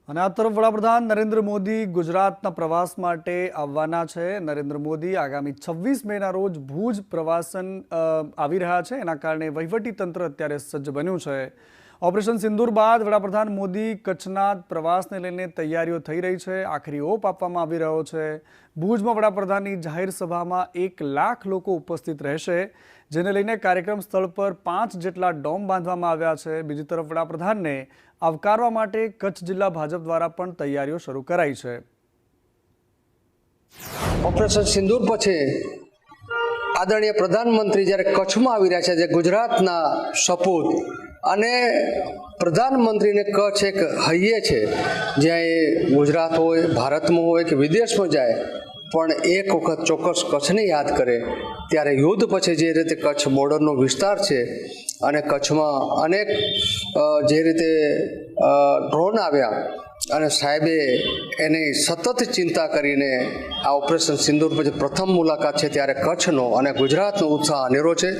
અને આ તરફ વડાપ્રધાન નરેન્દ્ર મોદી ગુજરાતના પ્રવાસ માટે આવવાના છે। નરેન્દ્ર મોદી આગામી 26 મેના રોજ ભુજ પ્રવાસન આવી રહ્યા છે। એના કારણે વહીવટી તંત્ર અત્યારે સજ્જ બન્યું છે। ઓપરેશન સિંદૂર બાદ વડાપ્રધાન મોદી કચ્છના પ્રવાસને લઈને તૈયારીઓ થઈ રહી છે। આખરી ઓપ આપવામાં આવી રહ્યો છે। ભુજમાં વડાપ્રધાનની જાહેર સભામાં 1 લાખ લોકો ઉપસ્થિત રહેશે, જેને લઈને કાર્યક્રમ સ્થળ પર 5 જેટલા ડોમ બાંધવામાં આવ્યા છે। બીજી તરફ વડાપ્રધાનને આવકારવા માટે કચ્છ જિલ્લા ભાજપ દ્વારા પણ તૈયારીઓ શરૂ કરાઈ છે। ઓપરેશન સિંદૂર પછી આદરણીય પ્રધાનમંત્રી જ્યારે કચ્છમાં આવી રહ્યા છે, જે ગુજરાતના સપૂત અને પ્રધાનમંત્રીને કચ્છ એક હૈયે છે, જ્યાં એ ગુજરાત હોય, ભારતમાં હોય કે વિદેશમાં જાય પણ એક વખત ચોક્કસ કચ્છને યાદ કરે। ત્યારે યુદ્ધ પછી જે રીતે કચ્છ બોર્ડરનો વિસ્તાર છે અને કચ્છમાં અનેક જે રીતે ડ્રોન આવ્યા અને સાહેબે એની સતત ચિંતા કરીને આ ઓપરેશન સિંદૂર પછી પ્રથમ મુલાકાત છે, ત્યારે કચ્છનો અને ગુજરાતનો ઉત્સાહ અનેરો છે।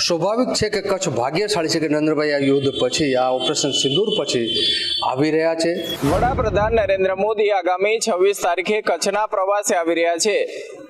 સ્વાભાવિક છે કે કચ્છ ભાગ્યશાળી છે કે નરેન્દ્રભાઈ આ યુદ્ધ પછી, આ ઓપરેશન સિંદૂર પછી આવી રહ્યા છે। વડાપ્રધાન નરેન્દ્ર મોદી આગામી 26 તારીખે કચ્છના પ્રવાસે આવી રહ્યા છે।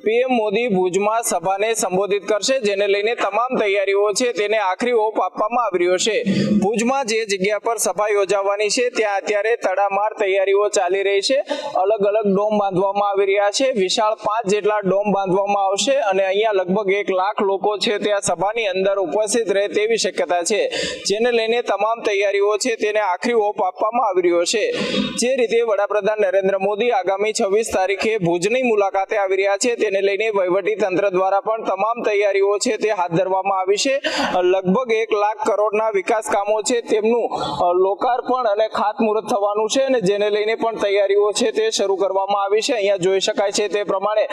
પીએમ મોદી ભુજમાં સભાને સંબોધિત કરશે, જેને લઈને તમામ તૈયારીઓ છે તેને આખરી ઓપ આપવામાં આવી રહ્યો છે। ભુજમાં જે જગ્યા પર સભા યોજાવાની છે ત્યાં અત્યારે તડામાર તૈયારીઓ ચાલી રહી છે। અલગ અલગ ડોમ બાંધવામાં આવી રહ્યા છે। વિશાળ 5 જેટલા ડોમ બાંધવામાં આવશે અને અહીંયા લગભગ 1 લાખ લોકો છે ત્યાં સભાની અંદર ઉપસ્થિત રહે તેવી શક્યતા છે, જેને લઈને તમામ તૈયારીઓ છે તેને આખરી ઓપ આપવામાં આવી રહ્યો છે। જે રીતે વડાપ્રધાન નરેન્દ્ર મોદી આગામી 26 તારીખે ભુજની મુલાકાતે આવી રહ્યા છે, તેને લઈને વહીવટી તંત્ર દ્વારા પણ તમામ તૈયારીઓ છે તે હાથ ધરવામાં આવી છે। લગભગ 1 લાખ કરોડના વિકાસ કામો છે તેમનું લોકાર્પણ અને ખાતમુહૂર્ત થવાનું છે અને જેને લઈને પણ તૈયારીઓ છે તે શરૂ કરવામાં આવી છે। અહીંયા જોઈ શકાય છે તે પ્રમાણે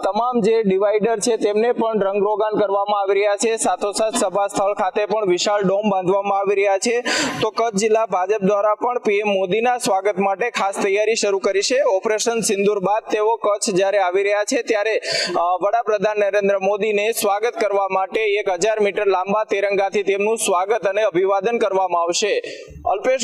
તમામ જે ડિવાઈડર છે તેમને પણ રંગરોગાન કરવામાં આવી રહ્યા છે। સાથોસાથ સભા સ્થળ ખાતે પણ વિશાળ ડોમ બાંધવામાં આવી રહ્યા છે। તો કચ્છ જિલ્લા ભાજપ દ્વારા પણ પીએમ મોદીના સ્વાગત માટે ખાસ તૈયારી શરૂ કરી છે। ઓપરેશન સિંદૂર બાદ તેઓ કચ્છ જ્યારે આવી રહ્યા છે ત્યારે વડાપ્રધાન નરેન્દ્ર મોદીને સ્વાગત કરવા માટે 1000 મીટર લાંબા તિરંગાથી તેમનું સ્વાગત અને અભિવાદન કરવામાં આવશે। અલ્પેશ